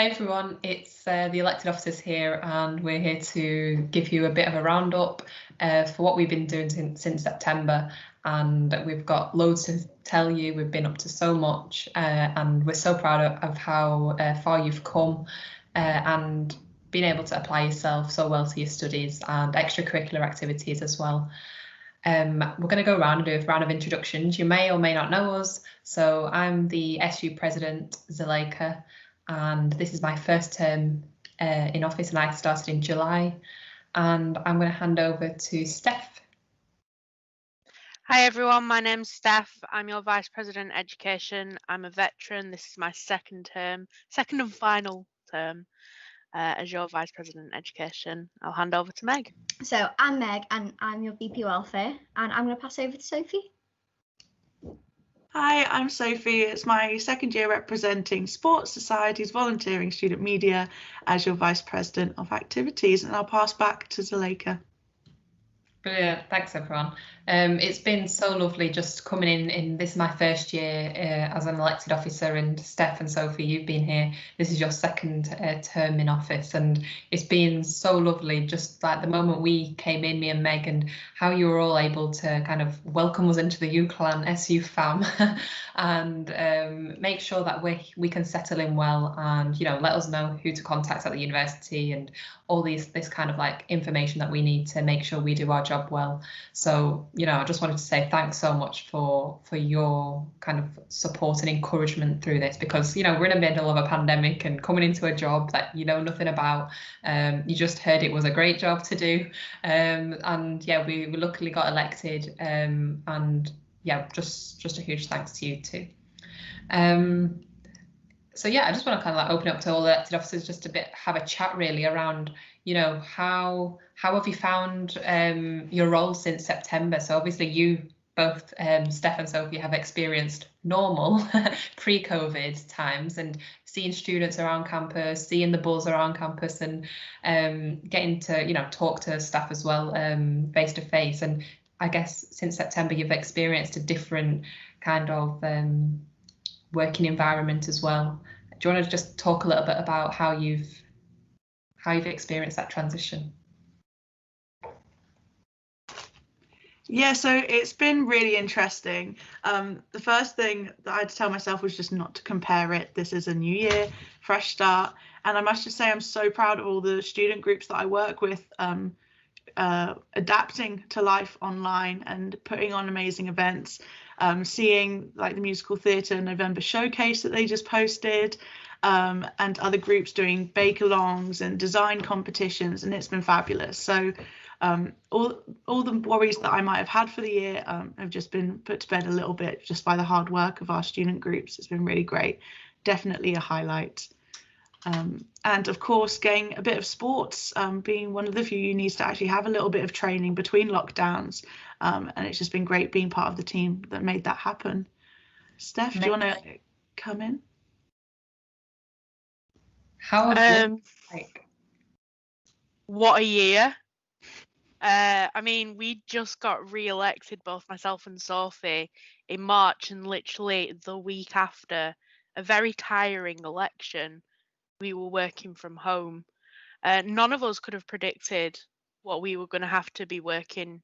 Hi everyone, it's the elected officers here, and we're here to give you a bit of a roundup for what we've been doing since September. And we've got loads to tell you. We've been up to so much, and we're so proud of how far you've come and being able to apply yourself so well to your studies and extracurricular activities as well. We're going to go around and do a round of introductions. You may or may not know us. So I'm the SU President, Zuleika, and this is my first term in office, and I started in July. And I'm going to hand over to Steph. Hi everyone, my name's Steph. I'm your Vice President Education. I'm a veteran. This is my second and final term as your Vice President Education. I'll hand over to Meg. So I'm Meg and I'm your VP Welfare, and I'm going to pass over to Sophie. Hi, I'm Sophie. It's my second year representing sports, societies, volunteering, student media as your Vice President of Activities, and I'll pass back to Zuleika. Brilliant, thanks everyone. It's been so lovely just coming in. This is my first year as an elected officer, and Steph and Sophie, you've been here. This is your second term in office, and it's been so lovely, just like the moment we came in, me and Meg, and how you were all able to kind of welcome us into the UCLan SU fam and make sure that we can settle in well, and let us know who to contact at the university and all this kind of like information that we need to make sure we do our job well. So I just wanted to say thanks so much for your kind of support and encouragement through this, because we're in the middle of a pandemic and coming into a job that you know nothing about. You just heard it was a great job to do, and yeah, we luckily got elected, and yeah, just a huge thanks to you too. So yeah, I just want to kind of like open up to all the elected officers just a bit, have a chat really around, how have you found your role since September? So obviously you both, Steph and Sophie, have experienced normal pre-COVID times and seeing students around campus, seeing the buzz around campus, and getting to talk to staff as well face to face. And I guess since September you've experienced a different kind of working environment as well. Do you want to just talk a little bit about how you've experienced that transition? Yeah, so it's been really interesting. The first thing that I had to tell myself was just not to compare it. This is a new year, fresh start. And I must just say I'm so proud of all the student groups that I work with, adapting to life online and putting on amazing events. Seeing like the musical theatre November showcase that they just posted, and other groups doing bake-alongs and design competitions, and it's been fabulous. So all the worries that I might have had for the year have just been put to bed a little bit just by the hard work of our student groups. It's been really great, definitely a highlight. And of course, getting a bit of sports, being one of the few unis to actually have a little bit of training between lockdowns. And it's just been great being part of the team that made that happen. Steph, do you want to come in? How have what a year. I mean, we just got re-elected, both myself and Sophie, in March, and literally the week after a very tiring election, we were working from home. None of us could have predicted what we were going to have to be working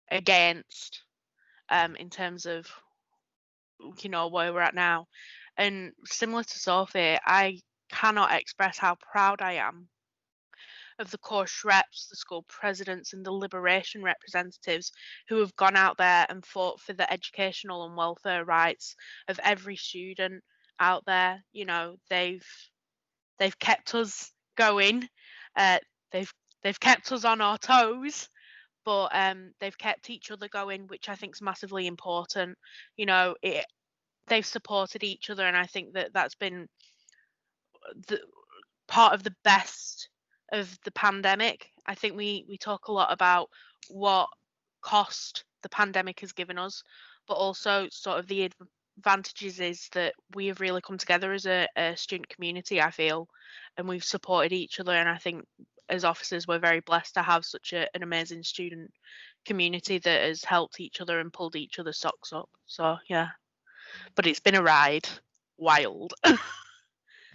against in terms of where we're at now. And similar to Sophie, I cannot express how proud I am of the course reps, the school presidents, and the liberation representatives who have gone out there and fought for the educational and welfare rights of every student out there. They've kept us going. They've kept us on our toes, but they've kept each other going, which I think is massively important. They've supported each other, and I think that that's been the part of the best of the pandemic. I think we talk a lot about what cost the pandemic has given us, but also sort of the advantages is that we have really come together as a student community, I feel, and we've supported each other. And I think as officers, we're very blessed to have such an amazing student community that has helped each other and pulled each other's socks up. So yeah, but it's been a ride, wild.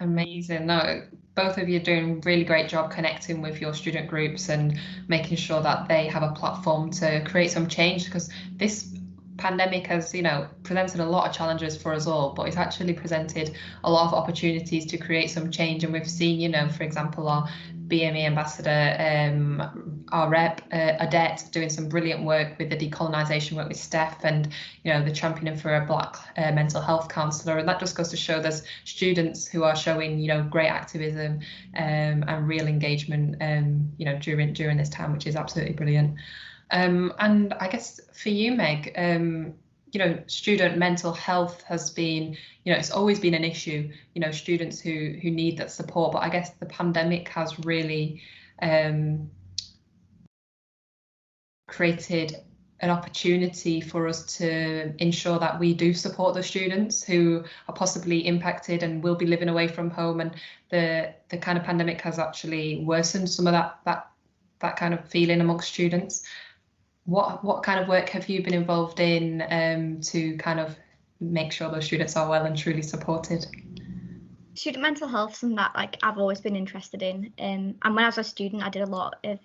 Amazing. No, both of you are doing a really great job connecting with your student groups and making sure that they have a platform to create some change, because this pandemic has, presented a lot of challenges for us all, but it's actually presented a lot of opportunities to create some change. And we've seen, for example, our BME ambassador, our rep, Odette, doing some brilliant work with the decolonisation work with Steph, and the championing for a Black mental health counsellor. And that just goes to show there's students who are showing great activism and real engagement during this time, which is absolutely brilliant. And I guess for you, Meg, student mental health has been, it's always been an issue, students who need that support. But I guess the pandemic has really created an opportunity for us to ensure that we do support the students who are possibly impacted and will be living away from home. And the kind of pandemic has actually worsened some of that kind of feeling amongst students. What kind of work have you been involved in to kind of make sure those students are well and truly supported? Student mental health is something that I've always been interested in. And when I was a student, I did a lot of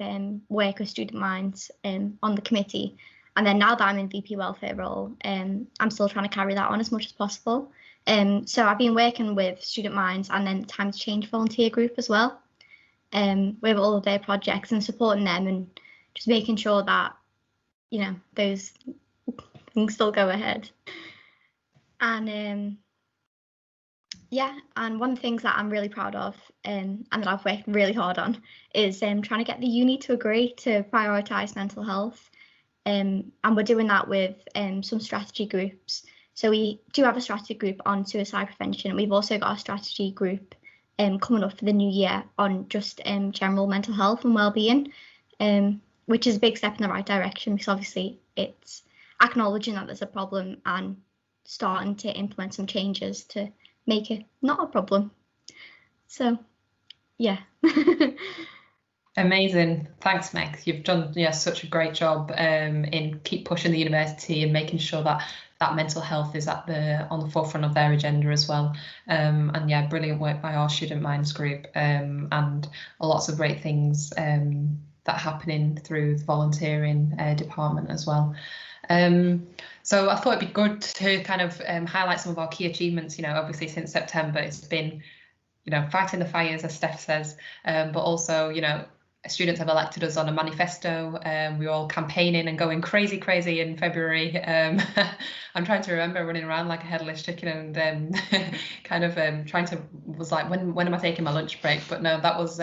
work with Student Minds on the committee. And then now that I'm in VP welfare role, I'm still trying to carry that on as much as possible. So I've been working with Student Minds and then Times Change volunteer group as well, with all of their projects and supporting them and just making sure that those things still go ahead. And and one of the things that I'm really proud of and that I've worked really hard on is trying to get the uni to agree to prioritise mental health. And we're doing that with some strategy groups. So we do have a strategy group on suicide prevention. We've also got a strategy group coming up for the new year on just general mental health and well-being, which is a big step in the right direction, because obviously it's acknowledging that there's a problem and starting to implement some changes to make it not a problem. So, yeah. Amazing. Thanks, Meg. You've done such a great job in keep pushing the university and making sure that mental health is on the forefront of their agenda as well. And yeah, brilliant work by our Student Minds group, and lots of great things that are happening through the volunteering department as well. So I thought it'd be good to kind of highlight some of our key achievements. Obviously since September, it's been fighting the fires, as Steph says, but also students have elected us on a manifesto. We're all campaigning and going crazy in February. I'm trying to remember running around like a headless chicken and kind of was like, when am I taking my lunch break? But no, that was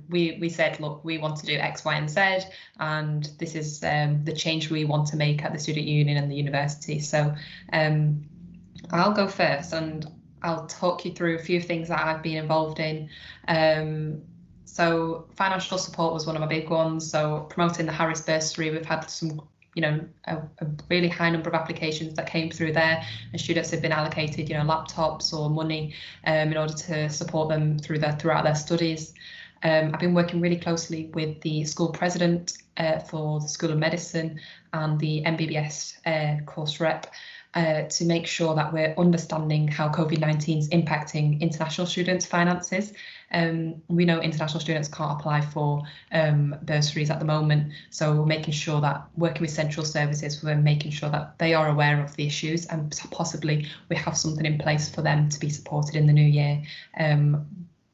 we said, look, we want to do X, Y, and Z, and this is the change we want to make at the student union and the university. So I'll go first and I'll talk you through a few things that I've been involved in. So financial support was one of my big ones. So promoting the Harris bursary, we've had some, a really high number of applications that came through there, and students have been allocated, laptops or money in order to support them throughout their studies. I've been working really closely with the school president for the School of Medicine and the MBBS course rep to make sure that we're understanding how COVID-19 is impacting international students' finances. We know international students can't apply for bursaries at the moment, so we're making sure that working with central services, we're making sure that they are aware of the issues and possibly we have something in place for them to be supported in the new year.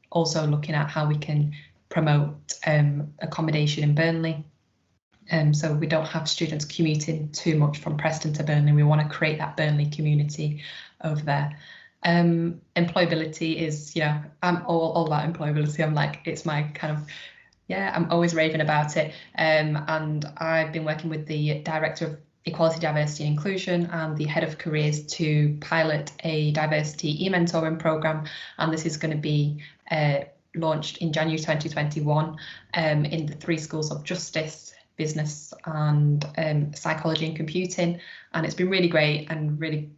Also looking at how we can promote accommodation in Burnley. So we don't have students commuting too much from Preston to Burnley. We want to create that Burnley community over there. Employability is, I'm all about employability. I'm like, it's my kind of, I'm always raving about it. And I've been working with the Director of Equality, Diversity and Inclusion and the Head of Careers to pilot a diversity e-mentoring programme. And this is going to be launched in January 2021 in the 3 schools of justice, business and psychology and computing. And it's been really great and really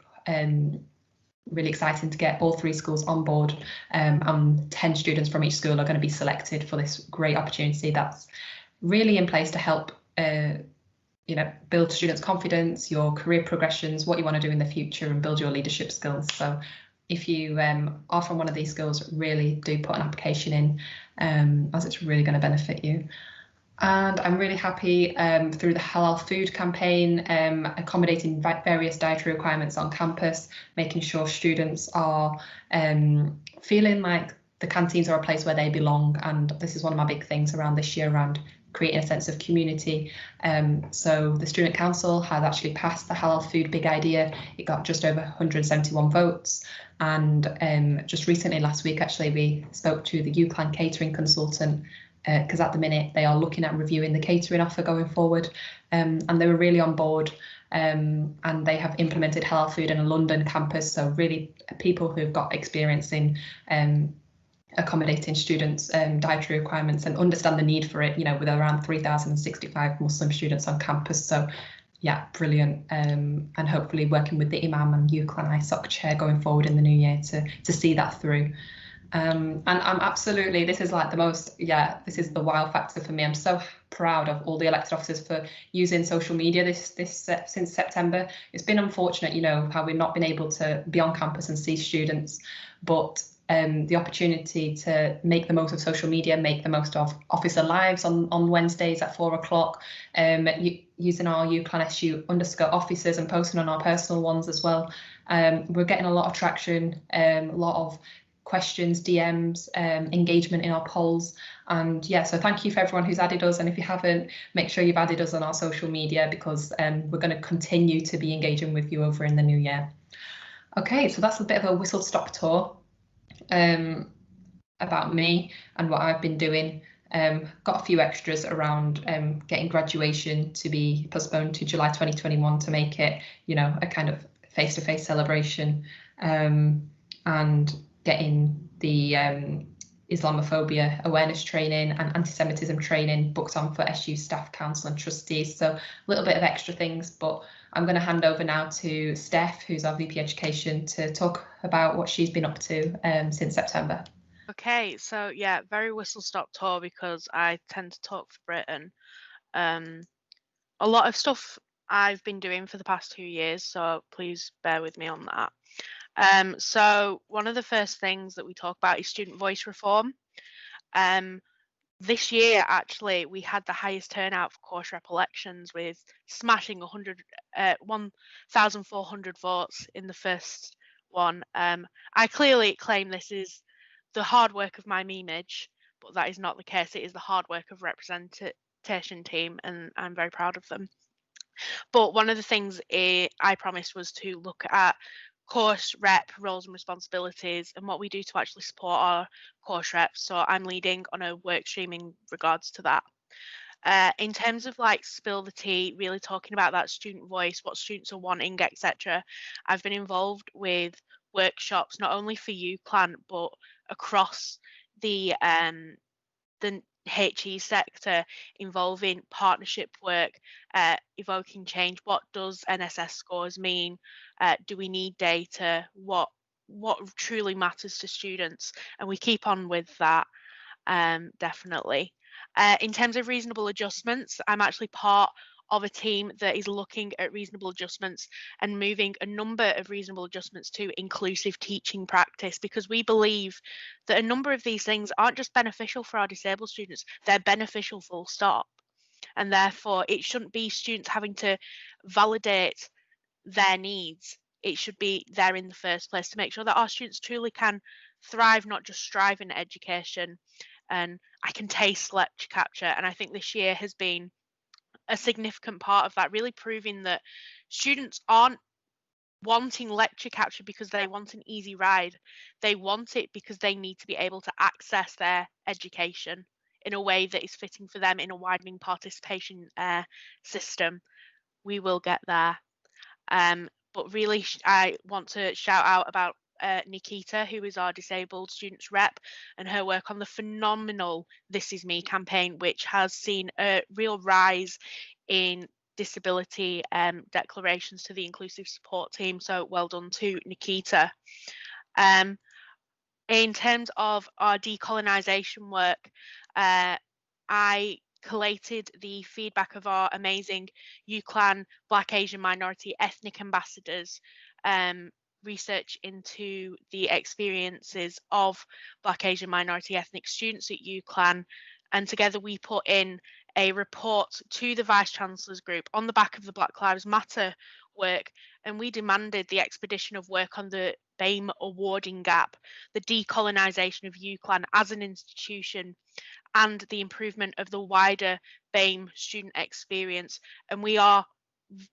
exciting to get all 3 schools on board, and 10 students from each school are going to be selected for this great opportunity that's really in place to help build students' confidence, your career progressions, what you want to do in the future, and build your leadership skills. So if you are from one of these schools, really do put an application in, as it's really going to benefit you. And I'm really happy through the halal food campaign, accommodating various dietary requirements on campus, making sure students are feeling like the canteens are a place where they belong. And this is one of my big things around this year, around creating a sense of community. So the Student Council has actually passed the halal food big idea. It got just over 171 votes. And just recently, last week, actually, we spoke to the UCLan catering consultant, because at the minute they are looking at reviewing the catering offer going forward, and they were really on board, and they have implemented halal food in a London campus, so really people who've got experience in accommodating students' dietary requirements and understand the need for it, you know, with around 3,065 Muslim students on campus. So yeah, brilliant, and hopefully working with the Imam and UCLan ISOC chair going forward in the new year to see that through. And I'm absolutely, this is like the most, this is the wow factor for me. I'm so proud of all the elected officers for using social media this since September. It's been unfortunate, you know, how we've not been able to be on campus and see students, but the opportunity to make the most of social media, make the most of officer lives on Wednesdays at 4 o'clock, using our UCLan SU_officers and posting on our personal ones as well. We're getting a lot of traction, a lot of questions, DMs, engagement in our polls. And yeah, so thank you for everyone who's added us. And if you haven't, make sure you've added us on our social media, because we're going to continue to be engaging with you over in the new year. Okay, so that's a bit of a whistle-stop tour about me and what I've been doing. Got a few extras around getting graduation to be postponed to July 2021 to make it, you know, a kind of face-to-face celebration, and getting the Islamophobia awareness training and anti-Semitism training booked on for SU staff, council and trustees. So a little bit of extra things, but I'm going to hand over now to Steph, who's our VP Education, to talk about what she's been up to since September. Okay, so yeah, very whistle-stop tour because I tend to talk for Britain. A lot of stuff I've been doing for the past 2 years, so please bear with me on that. So one of the first things that we talk about is student voice reform. This year, actually, we had the highest turnout for course rep elections, with smashing 1,400 votes in the first one. I clearly claim this is the hard work of my memeage, but that is not the case. It is the hard work of representation team, and I'm very proud of them. But one of the things I promised was to look at course rep roles and responsibilities and what we do to actually support our course reps. So I'm leading on a work stream in regards to that. In terms of like spill the tea, really talking about that student voice, what students are wanting, etc. I've been involved with workshops not only for UCLan but across the HE sector, involving partnership work, evoking change. What does NSS scores mean? Do we need data? What truly matters to students? And we keep on with that, definitely. In terms of reasonable adjustments, I'm actually part of a team that is looking at reasonable adjustments and moving a number of reasonable adjustments to inclusive teaching practice, because we believe that a number of these things aren't just beneficial for our disabled students, they're beneficial full stop. And therefore, it shouldn't be students having to validate their needs. It should be there in the first place to make sure that our students truly can thrive, not just strive in education. And I can taste lecture capture. And I think this year has been a significant part of that, really proving that students aren't wanting lecture capture because they want an easy ride. They want it because they need to be able to access their education in a way that is fitting for them in a widening participation system. We will get there. But really, I want to shout out about Nikita, who is our disabled students rep, and her work on the phenomenal This Is Me campaign, which has seen a real rise in disability declarations to the inclusive support team. So well done to Nikita. In terms of our decolonisation work, I collated the feedback of our amazing UCLan Black, Asian, minority, ethnic ambassadors research into the experiences of Black, Asian, minority ethnic students at UCLan, and together we put in a report to the Vice-Chancellor's group on the back of the Black Lives Matter work, and we demanded the expedition of work on the BAME awarding gap, the decolonisation of UCLan as an institution, and the improvement of the wider BAME student experience. And we are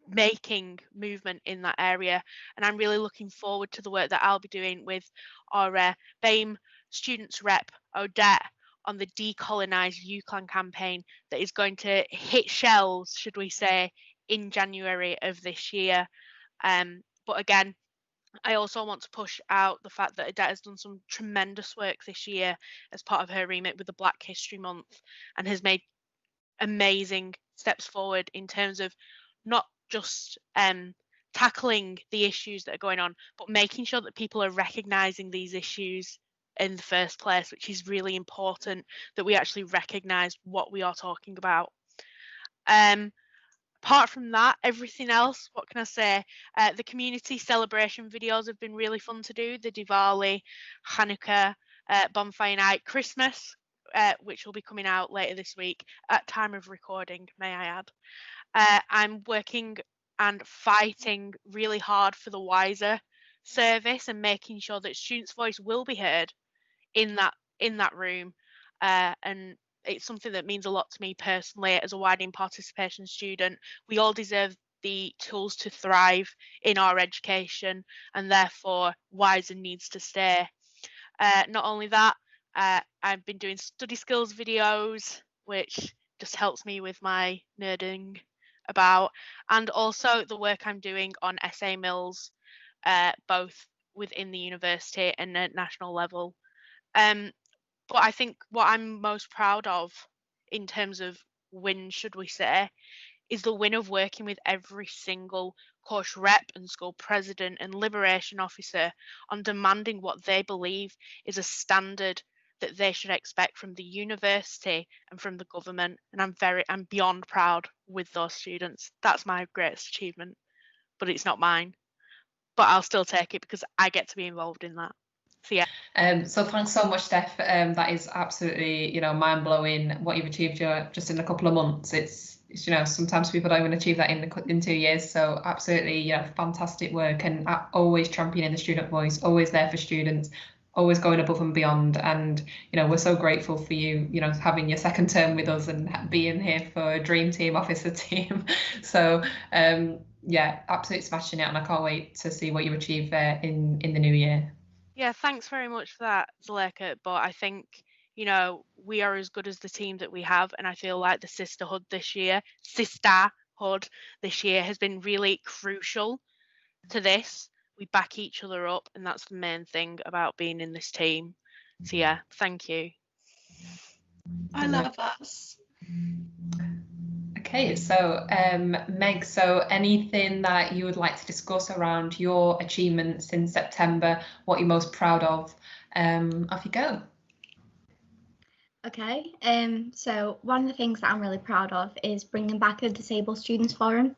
making movement in that area, and I'm really looking forward to the work that I'll be doing with our BAME students rep Odette on the Decolonise UCLan campaign that is going to hit shelves, should we say, in January of this year. But again, I also want to push out the fact that Odette has done some tremendous work this year as part of her remit with the Black History Month, and has made amazing steps forward in terms of not just tackling the issues that are going on, but making sure that people are recognising these issues in the first place, which is really important, that we actually recognise what we are talking about. Apart from that, everything else, what can I say? The community celebration videos have been really fun to do. The Diwali, Hanukkah, Bonfire Night, Christmas, which will be coming out later this week at time of recording, may I add. I'm working and fighting really hard for the Wiser service and making sure that students' voice will be heard in that room, and it's something that means a lot to me personally as a widening participation student. We all deserve the tools to thrive in our education, and therefore Wiser needs to stay. Not only that, I've been doing study skills videos, which just helps me with my nerding about, and also the work I'm doing on essay mills, both within the university and at national level. But I think what I'm most proud of in terms of win, should we say, is the win of working with every single course rep and school president and liberation officer on demanding what they believe is a standard that they should expect from the university and from the government. And I'm beyond proud with those students. That's my greatest achievement, but it's not mine. But I'll still take it because I get to be involved in that. So yeah. So thanks so much, Steph. That is absolutely, mind-blowing what you've achieved just in a couple of months. It's sometimes people don't even achieve that in 2 years. So absolutely, fantastic work, and always championing the student voice, always there for students, always going above and beyond. And we're so grateful for you, having your second term with us and being here for a dream team officer team. So yeah, absolutely smashing it, and I can't wait to see what you achieve there in the new year. Yeah, thanks very much for that, Zuleika. But I think, we are as good as the team that we have. And I feel like the sisterhood this year has been really crucial to this. We back each other up, and that's the main thing about being in this team. So yeah, thank you. I love us. Okay, so Meg, so anything that you would like to discuss around your achievements in September, what you're most proud of? Off you go. Okay, so one of the things that I'm really proud of is bringing back a Disabled Students Forum,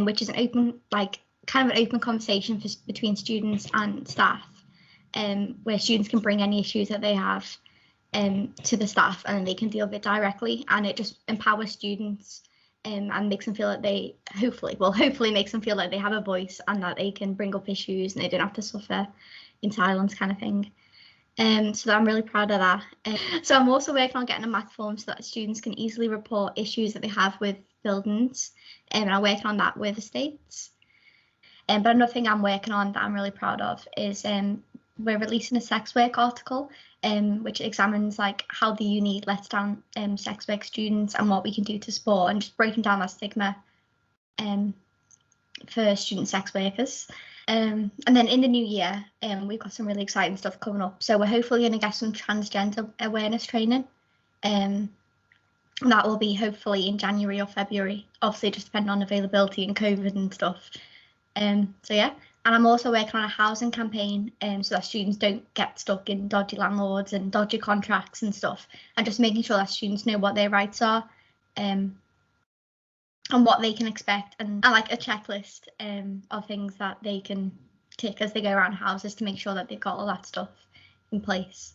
which is an open, kind of an open conversation between students and staff, where students can bring any issues that they have to the staff, and they can deal with it directly, and it just empowers students and makes them feel that they hopefully makes them feel like they have a voice and that they can bring up issues and they don't have to suffer in silence, kind of thing. So I'm really proud of that. So I'm also working on getting a math form so that students can easily report issues that they have with buildings, and I'm working on that with estates. But another thing I'm working on that I'm really proud of is we're releasing a sex work article, which examines how the uni lets down sex work students and what we can do to support, and just breaking down that stigma for student sex workers. And then in the new year, we've got some really exciting stuff coming up. So we're hopefully going to get some transgender awareness training. And that will be hopefully in January or February, obviously just depending on availability and COVID and stuff. So yeah, and I'm also working on a housing campaign so that students don't get stuck in dodgy landlords and dodgy contracts and stuff, and just making sure that students know what their rights are and what they can expect, and like a checklist of things that they can tick as they go around houses to make sure that they've got all that stuff in place.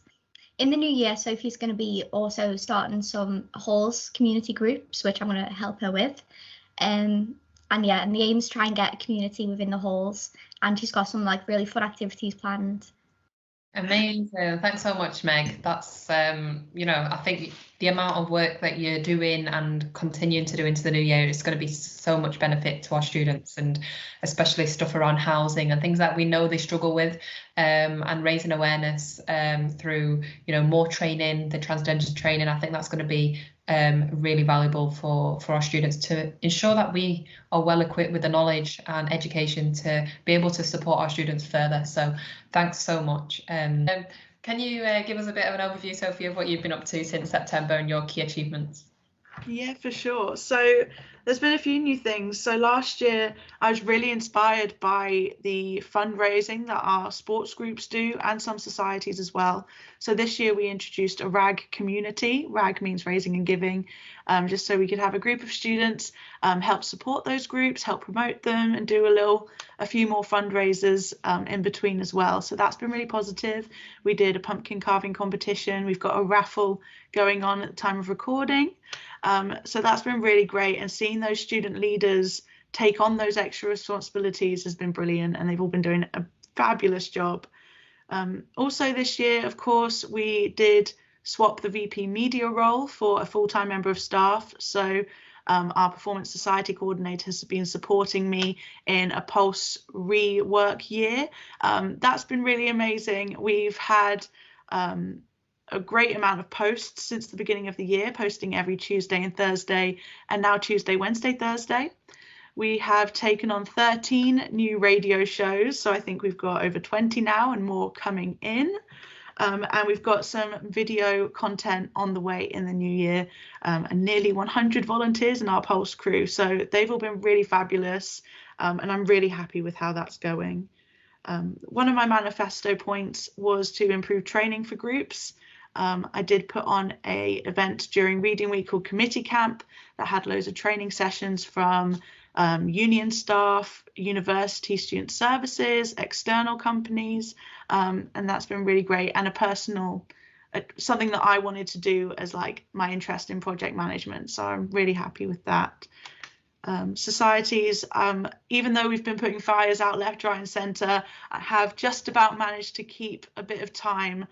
In the new year, Sophie's going to be also starting some halls community groups, which I'm going to help her with. And the aim is to try and get a community within the halls, and she's got some like really fun activities planned. Amazing. Thanks so much, Meg. That's, I think the amount of work that you're doing and continuing to do into the new year is going to be so much benefit to our students, and especially stuff around housing and things that we know they struggle with, and raising awareness through, more training, the transgender training. I think that's going to be really valuable for our students to ensure that we are well equipped with the knowledge and education to be able to support our students further. So thanks so much. Can you give us a bit of an overview, Sophie, of what you've been up to since September and your key achievements? Yeah, for sure. So there's been a few new things. So last year, I was really inspired by the fundraising that our sports groups do and some societies as well. So this year we introduced a RAG community. RAG means raising and giving, just so we could have a group of students help support those groups, help promote them, and do a few more fundraisers in between as well. So that's been really positive. We did a pumpkin carving competition. We've got a raffle going on at the time of recording. So that's been really great, and seeing those student leaders take on those extra responsibilities has been brilliant, and they've all been doing a fabulous job. Also this year, of course, we did swap the VP media role for a full-time member of staff. So our Performance Society coordinator has been supporting me in a Pulse rework year. That's been really amazing. We've had a great amount of posts since the beginning of the year, posting every Tuesday and Thursday, and now Tuesday, Wednesday, Thursday. We have taken on 13 new radio shows, so I think we've got over 20 now and more coming in. And we've got some video content on the way in the new year, and nearly 100 volunteers in our Pulse crew. So they've all been really fabulous, and I'm really happy with how that's going. One of my manifesto points was to improve training for groups. I did put on an event during Reading Week called Committee Camp that had loads of training sessions from union staff, university student services, external companies, and that's been really great, and something that I wanted to do as like my interest in project management. So I'm really happy with that. Societies, even though we've been putting fires out left, right and centre, I have just about managed to keep a bit of time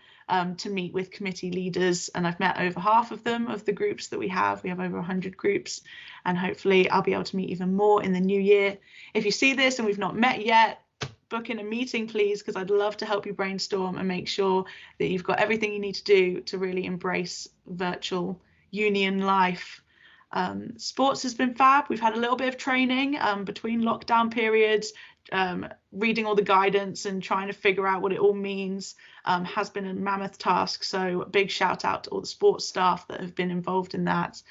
to meet with committee leaders, and I've met over half of them of the groups that we have. We have over 100 groups, and hopefully I'll be able to meet even more in the new year. If you see this and we've not met yet, book in a meeting please, because I'd love to help you brainstorm and make sure that you've got everything you need to do to really embrace virtual union life. Sports has been fab. We've had a little bit of training between lockdown periods, reading all the guidance and trying to figure out what it all means has been a mammoth task. So a big shout out to all the sports staff that have been involved in that.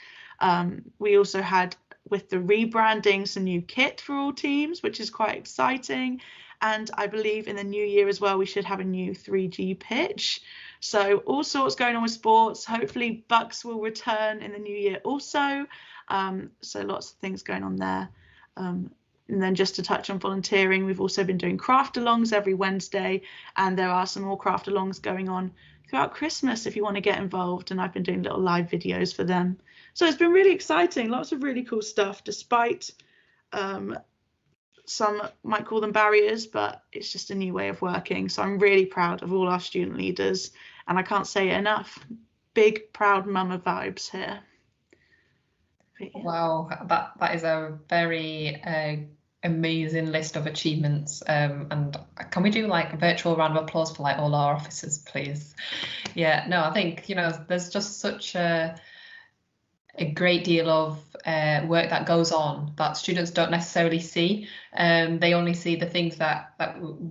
We also had, with the rebranding, some new kit for all teams, which is quite exciting. And I believe in the new year as well, we should have a new 3G pitch. So all sorts going on with sports. Hopefully Bucks will return in the new year also. So lots of things going on there. And then just to touch on volunteering, we've also been doing craft alongs every Wednesday, and there are some more craft alongs going on throughout Christmas if you want to get involved, and I've been doing little live videos for them. So it's been really exciting, lots of really cool stuff, despite some might call them barriers, but it's just a new way of working. So I'm really proud of all our student leaders, and I can't say it enough. Big proud mama vibes here. Yeah. Wow, that is a very amazing list of achievements, and can we do like a virtual round of applause for like all our officers, please? Yeah, no, I think there's just such a great deal of work that goes on that students don't necessarily see. They only see the things that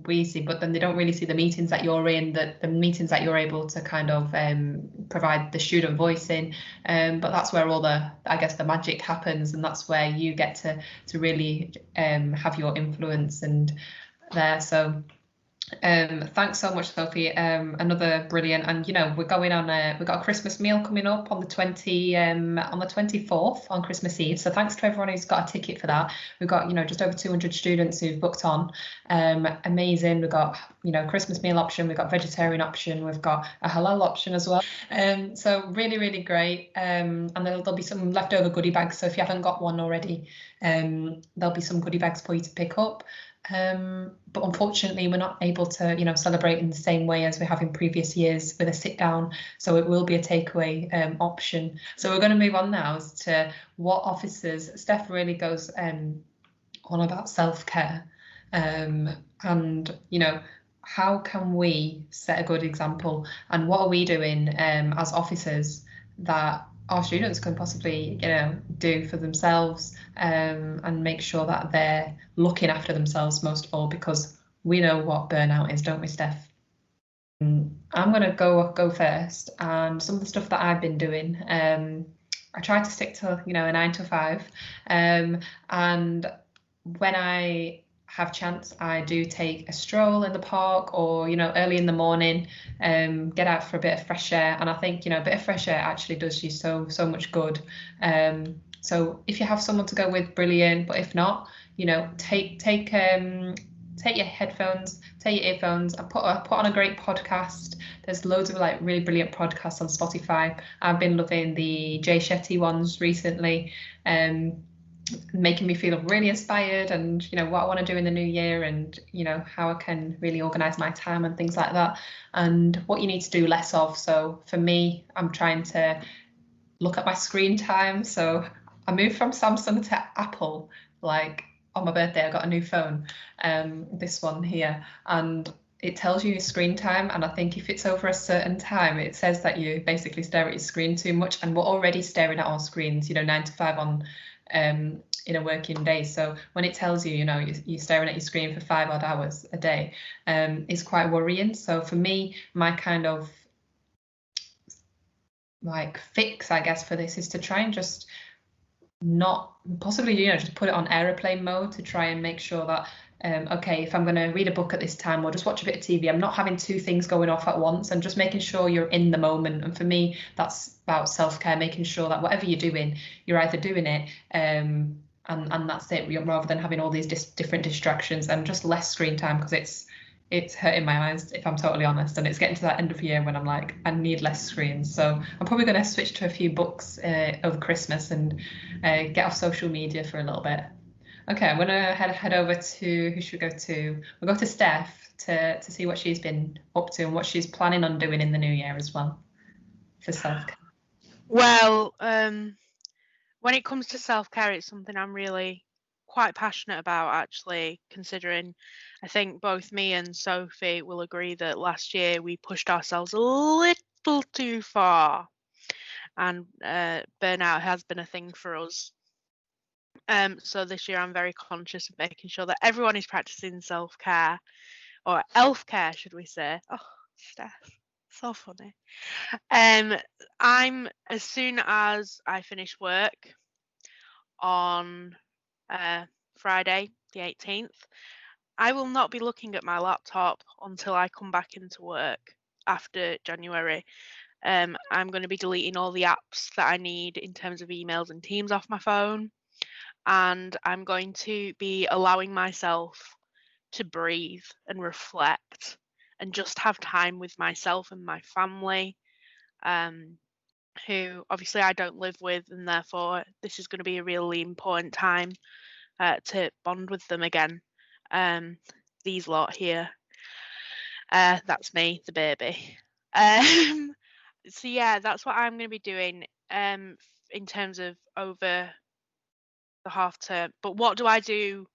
we see, but then they don't really see the meetings that you're in, the meetings that you're able to kind of provide the student voice in. But that's where all the magic happens, and that's where you get to really have your influence and there. So Thanks so much, Sophie. Another brilliant, and we're going on. We've got a Christmas meal coming up on the 24th on Christmas Eve. So thanks to everyone who's got a ticket for that. We've got just over 200 students who've booked on. Amazing. We've got Christmas meal option. We've got vegetarian option. We've got a halal option as well. So really, really great. And there'll be some leftover goodie bags. So if you haven't got one already, there'll be some goodie bags for you to pick up. But unfortunately, we're not able to, celebrate in the same way as we have in previous years with a sit down. So it will be a takeaway option. So we're going to move on now as to what officers. Steph really goes on about self-care, and how can we set a good example, and what are we doing as officers that our students can possibly do for themselves, and make sure that they're looking after themselves most of all, because we know what burnout is, don't we, Steph? I'm going to go first, and some of the stuff that I've been doing, I try to stick to a 9 to 5, and when I have chance, I do take a stroll in the park, or early in the morning, get out for a bit of fresh air. And I think a bit of fresh air actually does you so much good. So if you have someone to go with, brilliant. But if not, take your headphones, take your earphones, and put on a great podcast. There's loads of really brilliant podcasts on Spotify. I've been loving the Jay Shetty ones recently, making me feel really inspired, and what I want to do in the new year, and how I can really organize my time and things like that, and what you need to do less of. So for me, I'm trying to look at my screen time. So I moved from Samsung to Apple. On my birthday, I got a new phone, this one here, and it tells you your screen time, and I think if it's over a certain time, it says that you basically stare at your screen too much, and we're already staring at our screens 9 to 5 on in a working day. So when it tells you you're staring at your screen for 5 odd hours a day, it's quite worrying. So for me, my kind of fix, I guess, for this is to try and just not possibly just put it on aeroplane mode, to try and make sure that okay, if I'm going to read a book at this time or just watch a bit of TV, I'm not having 2 things going off at once, and just making sure you're in the moment. And for me, that's about self-care, making sure that whatever you're doing, you're either doing it and that's it, rather than having all these different distractions, and just less screen time, because it's hurting my eyes, if I'm totally honest, and it's getting to that end of year when I'm like, I need less screens. So I'm probably going to switch to a few books over Christmas and get off social media for a little bit. Okay, I'm going to head over to, who should we go to? We'll go to Steph to see what she's been up to and what she's planning on doing in the new year as well for self-care. Well, when it comes to self-care, it's something I'm really quite passionate about, actually, considering I think both me and Sophie will agree that last year we pushed ourselves a little too far, and burnout has been a thing for us. So this year I'm very conscious of making sure that everyone is practicing self-care, or elf-care, should we say. Oh, Steph, so funny. I'm, as soon as I finish work on Friday the 18th, I will not be looking at my laptop until I come back into work after January. I'm going to be deleting all the apps that I need in terms of emails and Teams off my phone, and I'm going to be allowing myself to breathe and reflect and just have time with myself and my family, who obviously I don't live with, and therefore this is going to be a really important time to bond with them again. These lot here, that's me, the baby. So yeah, that's what I'm going to be doing in terms of over the half term. But what do I do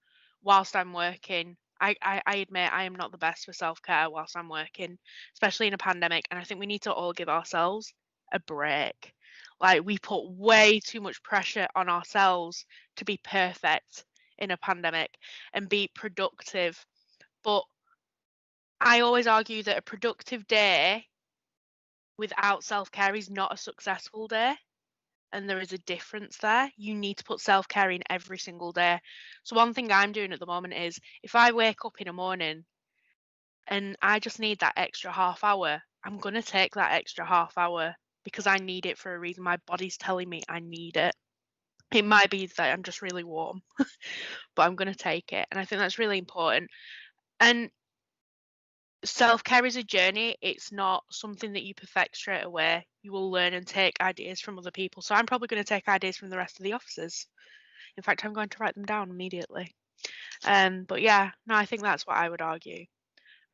whilst I'm working? I admit I am not the best for self-care whilst I'm working, especially in a pandemic, and I think we need to all give ourselves a break. We put way too much pressure on ourselves to be perfect in a pandemic and be productive. But I always argue that a productive day without self-care is not a successful day, and there is a difference there. You need to put self-care in every single day. So one thing I'm doing at the moment is, if I wake up in the morning and I just need that extra half hour, I'm going to take that extra half hour because I need it for a reason. My body's telling me I need it. It might be that I'm just really warm, but I'm going to take it. And I think that's really important. And self-care is a journey. It's not something that you perfect straight away. You will learn and take ideas from other people. So I'm probably going to take ideas from the rest of the officers. In fact, I'm going to write them down immediately. But yeah, no, I think that's what I would argue.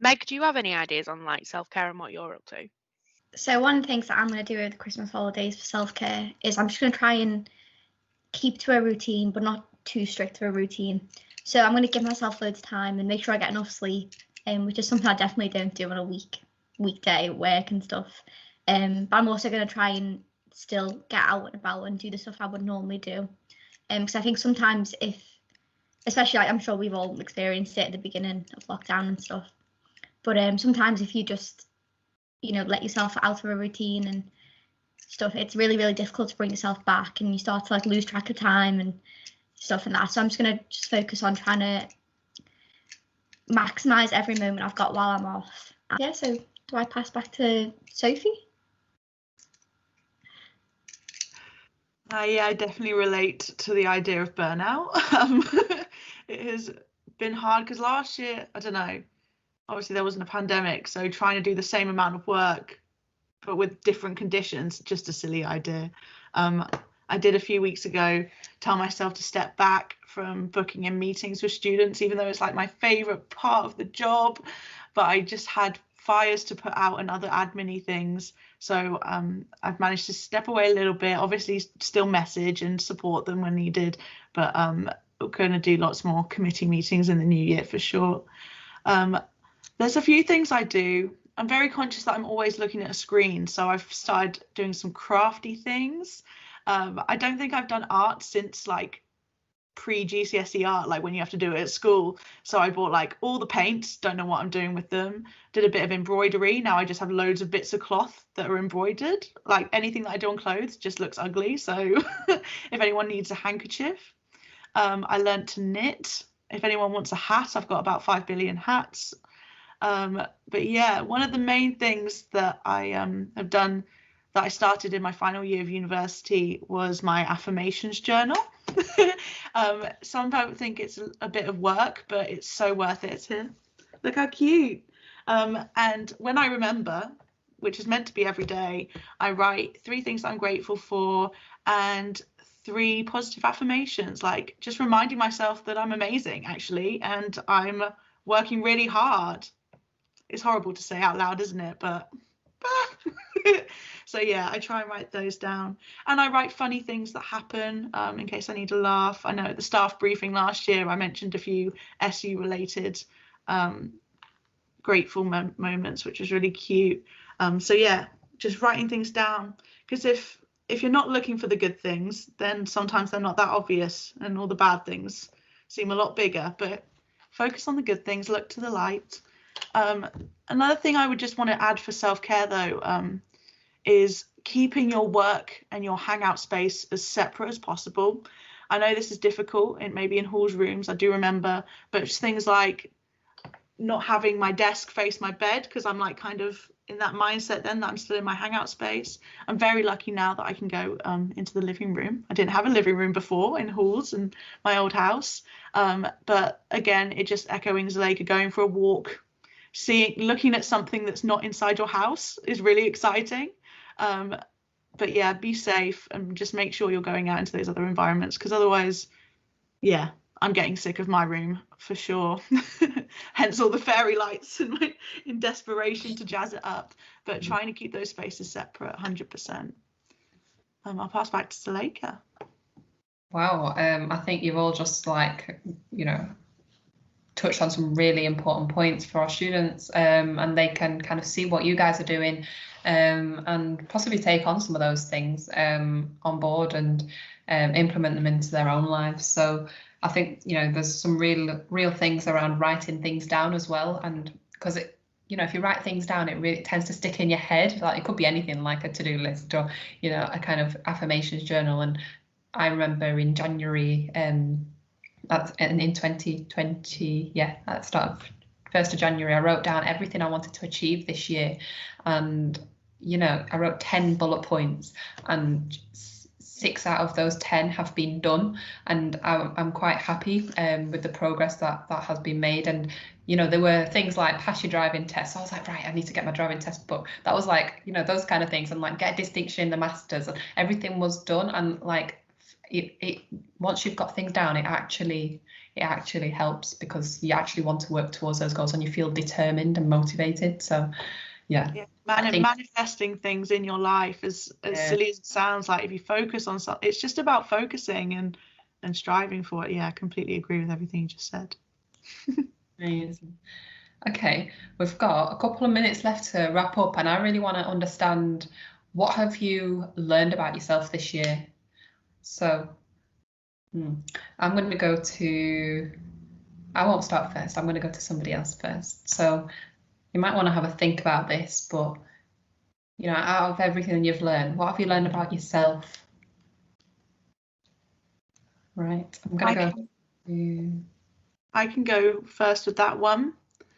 Meg, do you have any ideas on like self-care and what you're up to? So one of the things that I'm going to do over the Christmas holidays for self-care is I'm just going to try and keep to a routine, but not too strict to a routine. So I'm going to give myself loads of time and make sure I get enough sleep, which is something I definitely don't do on a weekday work and stuff. But I'm also going to try and still get out and about and do the stuff I would normally do. Because I think sometimes especially like I'm sure we've all experienced it at the beginning of lockdown and stuff, but sometimes if you just, let yourself out of a routine and stuff, it's really, really difficult to bring yourself back, and you start to like lose track of time and stuff and that. So I'm just going to focus on trying to maximize every moment I've got while I'm off. Yeah, so do I pass back to Sophie? Yeah, I definitely relate to the idea of burnout. It has been hard because last year, I don't know, obviously there wasn't a pandemic, so trying to do the same amount of work but with different conditions, just a silly idea. I did a few weeks ago tell myself to step back from booking in meetings with students, even though it's like my favorite part of the job, but I just had fires to put out and other admin-y things. So I've managed to step away a little bit, obviously still message and support them when needed, but we're going to do lots more committee meetings in the new year for sure. There's a few things I do. I'm very conscious that I'm always looking at a screen, so I've started doing some crafty things. I don't think I've done art since like pre-GCSE art, like when you have to do it at school. So I bought like all the paints, don't know what I'm doing with them. Did a bit of embroidery. Now I just have loads of bits of cloth that are embroidered. Like anything that I do on clothes just looks ugly. So if anyone needs a handkerchief, I learned to knit. If anyone wants a hat, I've got about 5 billion hats. But yeah, one of the main things that I have done that I started in my final year of university was my Affirmations Journal. Some people think it's a bit of work, but it's so worth it. Look how cute. And when I remember, which is meant to be every day, I write 3 things that I'm grateful for and 3 positive affirmations, like just reminding myself that I'm amazing actually, and I'm working really hard. It's horrible to say out loud, isn't it? But so yeah, I try and write those down, and I write funny things that happen in case I need a laugh. I know at the staff briefing last year I mentioned a few SU related grateful moments, which was really cute. So yeah, just writing things down, because if you're not looking for the good things, then sometimes they're not that obvious and all the bad things seem a lot bigger. But focus on the good things, look to the light. Another thing I would just want to add for self-care though is keeping your work and your hangout space as separate as possible. I know this is difficult, and maybe in halls rooms, I do remember, but just things like not having my desk face my bed, because I'm like kind of in that mindset then that I'm still in my hangout space. I'm very lucky now that I can go into the living room. I didn't have a living room before in halls and my old house, but again, it just echoing Zuleika, going for a walk, looking at something that's not inside your house is really exciting. But yeah, be safe and just make sure you're going out into those other environments, because otherwise, yeah, I'm getting sick of my room for sure. Hence all the fairy lights in desperation to jazz it up, but trying to keep those spaces separate 100%. I'll pass back to Zuleika. Wow, I think you've all just touched on some really important points for our students, and they can kind of see what you guys are doing, and possibly take on some of those things on board and implement them into their own lives. So I think there's some real things around writing things down as well, and because if you write things down, it really tends to stick in your head. Like it could be anything, like a to-do list or a kind of affirmations journal. And I remember in January in 2020, at the start of 1st of January, I wrote down everything I wanted to achieve this year, and you know, I wrote 10 bullet points, and 6 out of those 10 have been done, and I'm quite happy with the progress that has been made. And you know, there were things like pass your driving test. So I was like, right, I need to get my driving test book. That was like, you know, those kind of things, and like get a distinction in the masters, and everything was done. And like it once you've got things down, it actually helps, because you actually want to work towards those goals and you feel determined and motivated. So yeah. Manifesting things in your life, as silly as it sounds, like if you focus on something, it's just about focusing and striving for it. Yeah, I completely agree with everything you just said. Amazing. Okay, we've got a couple of minutes left to wrap up, and I really want to understand, what have you learned about yourself this year? So I'm going to go to, I won't start first, I'm going to go to somebody else first. So you might want to have a think about this, but you know, out of everything you've learned, what have you learned about yourself? Right, I'm going to go to... I can go first with that one.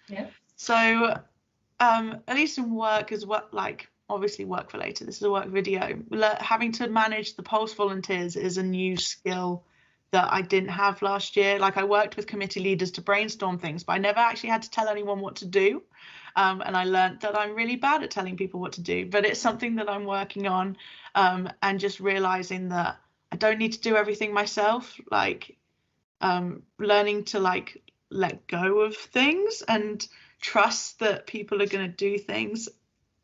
Yeah. So at least in work, as well, like obviously work related, this is a work video, having to manage the Pulse volunteers is a new skill that I didn't have last year. Like I worked with committee leaders to brainstorm things, but I never actually had to tell anyone what to do. And I learned that I'm really bad at telling people what to do, but it's something that I'm working on, and just realizing that I don't need to do everything myself. Like learning to like let go of things and trust that people are going to do things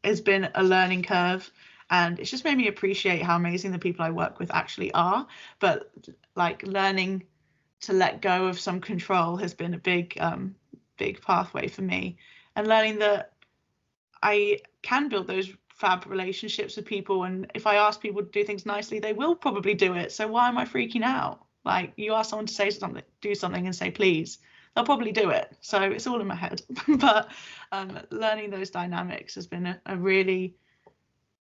has been a learning curve, and it's just made me appreciate how amazing the people I work with actually are. But like learning to let go of some control has been a big pathway for me, and learning that I can build those fab relationships with people, and if I ask people to do things nicely, they will probably do it. So why am I freaking out? Like, you ask someone to say something, do something, and say please, they'll probably do it. So it's all in my head. But learning those dynamics has been a really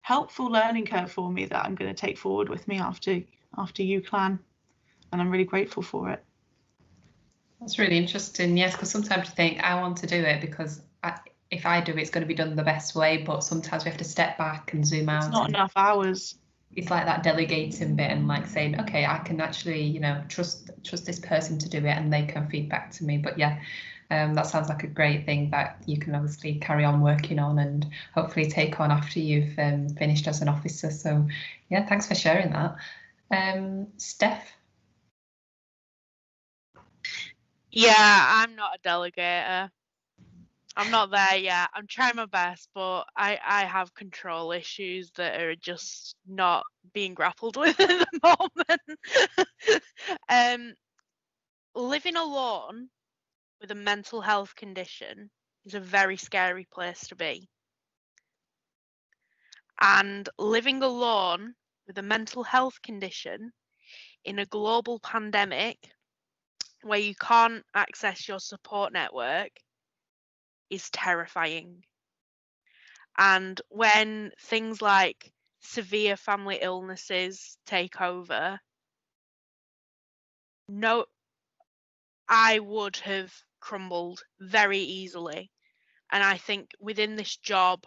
helpful learning curve for me that I'm going to take forward with me after UCLan, and I'm really grateful for it. That's really interesting. Yes, because sometimes you think, I want to do it because if I do it, it's going to be done the best way. But sometimes we have to step back and zoom out. It's not enough hours. It's like that delegating bit, and like saying, okay, I can actually, you know, trust this person to do it, and they can feed back to me. But yeah, that sounds like a great thing that you can obviously carry on working on and hopefully take on after you've finished as an officer. So yeah, thanks for sharing that. Steph? Yeah, I'm not a delegator. I'm not there yet. I'm trying my best, but I have control issues that are just not being grappled with at the moment. Living alone with a mental health condition is a very scary place to be. And living alone with a mental health condition in a global pandemic where you can't access your support network is terrifying. And when things like severe family illnesses take over, I would have crumbled very easily. And I think within this job,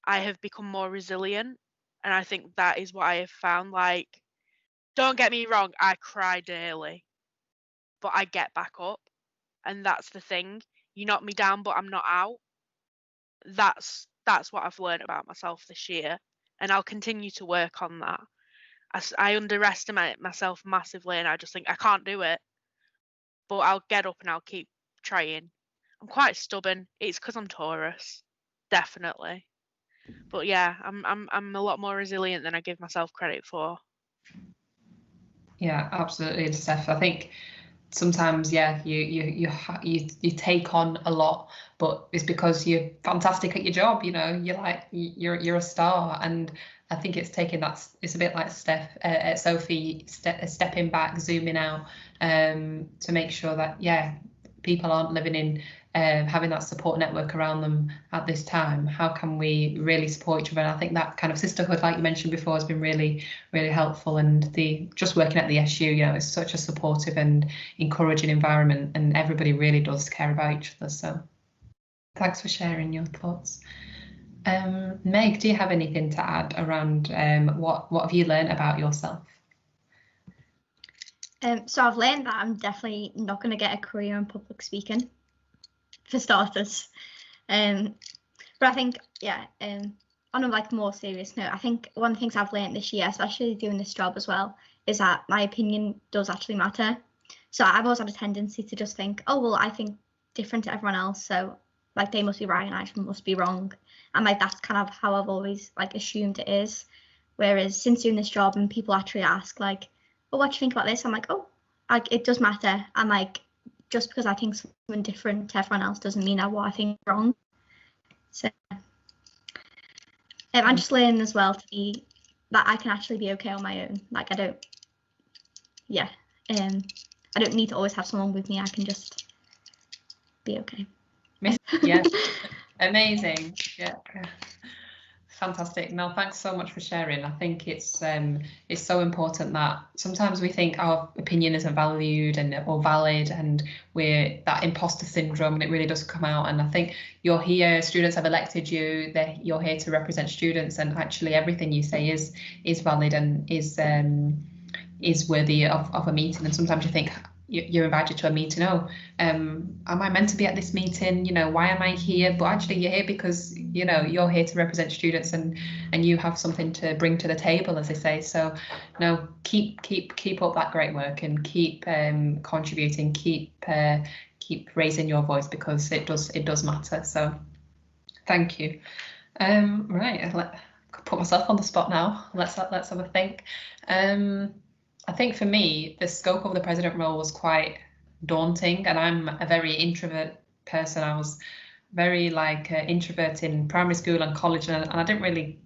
I have become more resilient. And I think that is what I have found. Like, don't get me wrong, I cry daily, but I get back up. And that's the thing. You knock me down, but I'm not out. That's what I've learned about myself this year. And I'll continue to work on that. I underestimate myself massively, and I just think I can't do it. But I'll get up and I'll keep trying. I'm quite stubborn. It's because I'm Taurus, definitely. But yeah, I'm a lot more resilient than I give myself credit for. Yeah, absolutely, Steph. I think sometimes, yeah, you take on a lot, but it's because you're fantastic at your job. You know, you're a star, and I think it's taking that. It's a bit like Sophie, stepping back, zooming out, to make sure that people aren't living in having that support network around them at this time. How can we really support each other? And I think that kind of sisterhood, like you mentioned before, has been really, really helpful. And just working at the SU, you know, it's such a supportive and encouraging environment, and everybody really does care about each other. So Thanks for sharing your thoughts. Meg, do you have anything to add around what have you learned about yourself? So I've learned that I'm definitely not going to get a career in public speaking, for starters. But I think, yeah, on a like more serious note, I think one of the things I've learned this year, especially doing this job as well, is that my opinion does actually matter. So I've always had a tendency to just think, oh, well, I think different to everyone else, so like they must be right and I must be wrong. And like that's kind of how I've always like assumed it is. Whereas since doing this job and people actually ask like, oh, what do you think about this? I'm like, oh, like it does matter. And like just because I think something different to everyone else doesn't mean that what I think is wrong. So I'm just learning as well to be that I can actually be okay on my own. Like I don't need to always have someone with me. I can just be okay. Yeah, amazing. Yeah, fantastic. No, thanks so much for sharing. I think it's so important that sometimes we think our opinion isn't valued or valid, and we're that imposter syndrome, and it really does come out. And I think you're here, students have elected you, you're here to represent students, and actually everything you say is valid and is worthy of a meeting. And sometimes you think you're invited to a meeting, am I meant to be at this meeting? Why am I here? But actually you're here because you're here to represent students, and you have something to bring to the table, as they say. So no, keep up that great work, and keep contributing, keep raising your voice, because it does matter. So thank you. Right, I'll put myself on the spot now. Let's have a think. I think for me, the scope of the president role was quite daunting, and I'm a very introvert person. I was very introvert in primary school and college, and I didn't really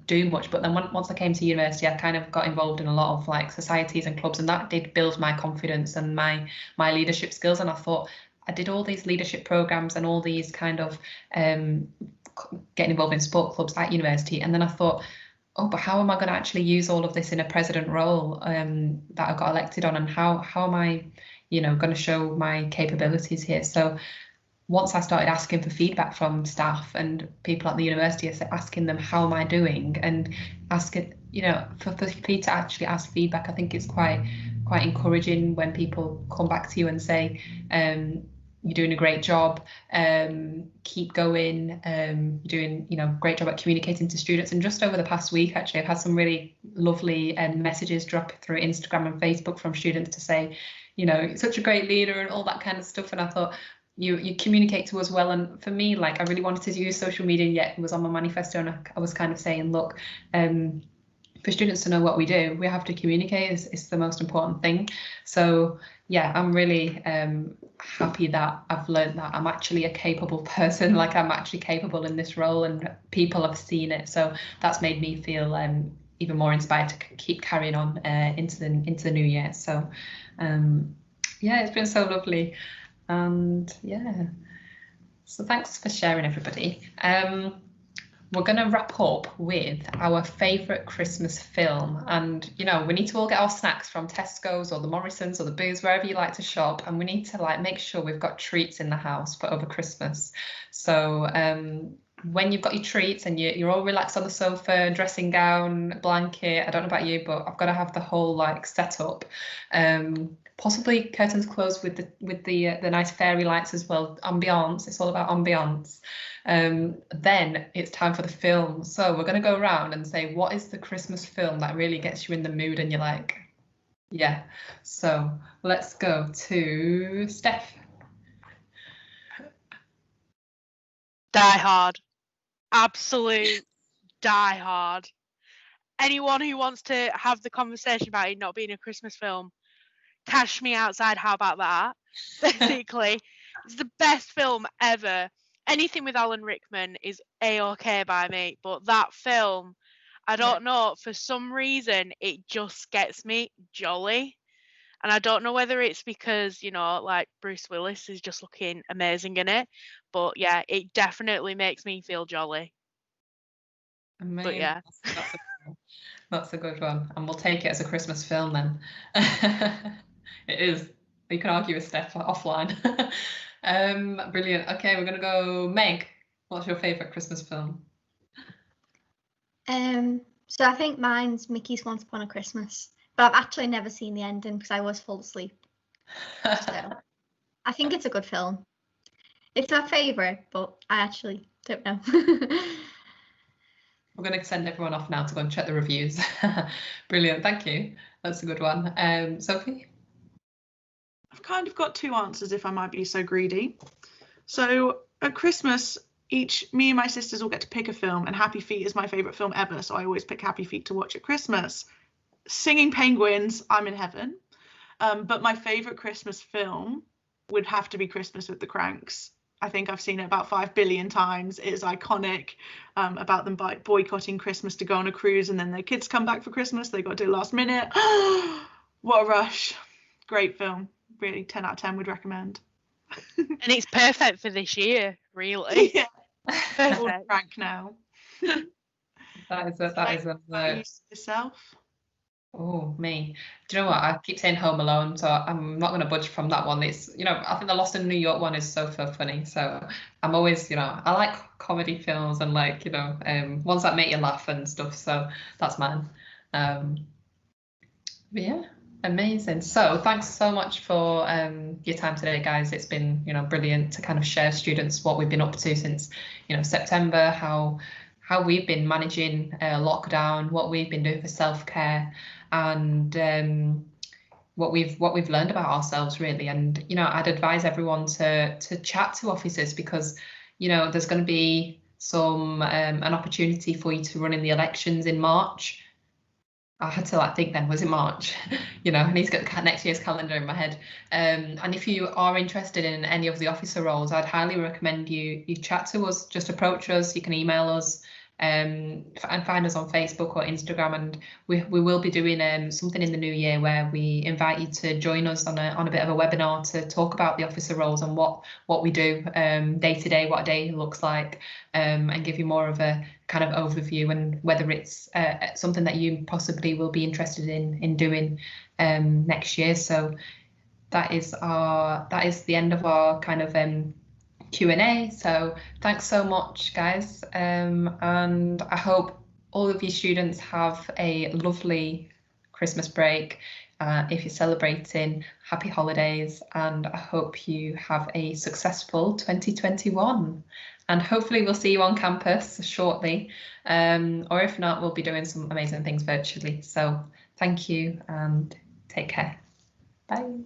do much. But then once I came to university, I kind of got involved in a lot of societies and clubs, and that did build my confidence and my leadership skills. And I thought I did all these leadership programs and all these kind of getting involved in sport clubs at university, and then I thought, oh, but how am I going to actually use all of this in a president role that I got elected on, and how am I, going to show my capabilities here? So once I started asking for feedback from staff and people at the university, asking them how am I doing, and asking, for me to actually ask feedback, I think it's quite encouraging when people come back to you and say, you're doing a great job, keep going, you're doing great job at communicating to students. And just over the past week, actually, I've had some really lovely messages drop through Instagram and Facebook from students to say, you're such a great leader and all that kind of stuff. And I thought, you communicate to us well. And for me, I really wanted to use social media, yet it was on my manifesto, and I was kind of saying, look, for students to know what we do, we have to communicate. It's the most important thing. So yeah, I'm really happy that I've learned that I'm actually a capable person, I'm actually capable in this role, and people have seen it. So that's made me feel even more inspired to keep carrying on into the new year. So yeah, it's been so lovely. And yeah, so thanks for sharing, everybody. We're going to wrap up with our favourite Christmas film, and we need to all get our snacks from Tesco's or the Morrisons or the Booths, wherever you like to shop, and we need to make sure we've got treats in the house for over Christmas. So when you've got your treats and you're all relaxed on the sofa, dressing gown, blanket, I don't know about you, but I've got to have the whole setup. Possibly curtains closed with the nice fairy lights as well. Ambiance, it's all about ambiance. Then it's time for the film. So we're going to go around and say, what is the Christmas film that really gets you in the mood and you're like, yeah. So let's go to Steph. Die Hard. Absolute Die Hard. Anyone who wants to have the conversation about it not being a Christmas film, cash me outside. How about that? Basically, it's the best film ever. Anything with Alan Rickman is A-OK by me, but that film, I don't know, for some reason it just gets me jolly. And I don't know whether it's because, Bruce Willis is just looking amazing in it, but yeah, it definitely makes me feel jolly. Amazing. But yeah, that's a good one, and we'll take it as a Christmas film then. It is. You can argue with Steph offline. Brilliant. Okay, we're gonna go Meg. What's your favourite Christmas film? So I think mine's Mickey's Once Upon a Christmas, but I've actually never seen the ending because I always fall asleep. So I think it's a good film. It's my favourite, but I actually don't know. We're going to send everyone off now to go and check the reviews. Brilliant, thank you. That's a good one. Sophie? I've kind of got two answers if I might be so greedy. So at Christmas, me and my sisters all get to pick a film, and Happy Feet is my favourite film ever, so I always pick Happy Feet to watch at Christmas. Singing Penguins, I'm in heaven. But my favourite Christmas film would have to be Christmas with the Cranks. I think I've seen it about 5 billion times. It is iconic, about them boycotting Christmas to go on a cruise, and then their kids come back for Christmas. They got to do it last minute. What a rush. Great film. Really, 10 out of 10 would recommend. And it's perfect for this year, really. Yeah. Perfect. Frank now. That is Yourself? Oh, me. Do you know what? I keep saying Home Alone, so I'm not going to budge from that one. It's, I think the Lost in New York one is so funny. So I'm always, I like comedy films and ones that make you laugh and stuff. So that's mine. But yeah, amazing. So thanks so much for your time today, guys. It's been, brilliant to kind of share students what we've been up to since, September, how we've been managing lockdown, what we've been doing for self-care, and what we've learned about ourselves, really. And I'd advise everyone to chat to officers, because there's going to be an opportunity for you to run in the elections in March. I had to think then, was it March? I need to get the next year's calendar in my head. And if you are interested in any of the officer roles, I'd highly recommend you chat to us, just approach us. You can email us and find us on Facebook or Instagram, and we will be doing something in the new year where we invite you to join us on a bit of a webinar to talk about the officer roles and what we do day to day, what a day looks like, and give you more of a kind of overview, and whether it's something that you possibly will be interested in doing next year. So that is the end of our kind of Q&A. So thanks so much, guys, and I hope all of you students have a lovely Christmas break. If you're celebrating, happy holidays, and I hope you have a successful 2021, and hopefully we'll see you on campus shortly, or if not, we'll be doing some amazing things virtually. So thank you and take care. Bye.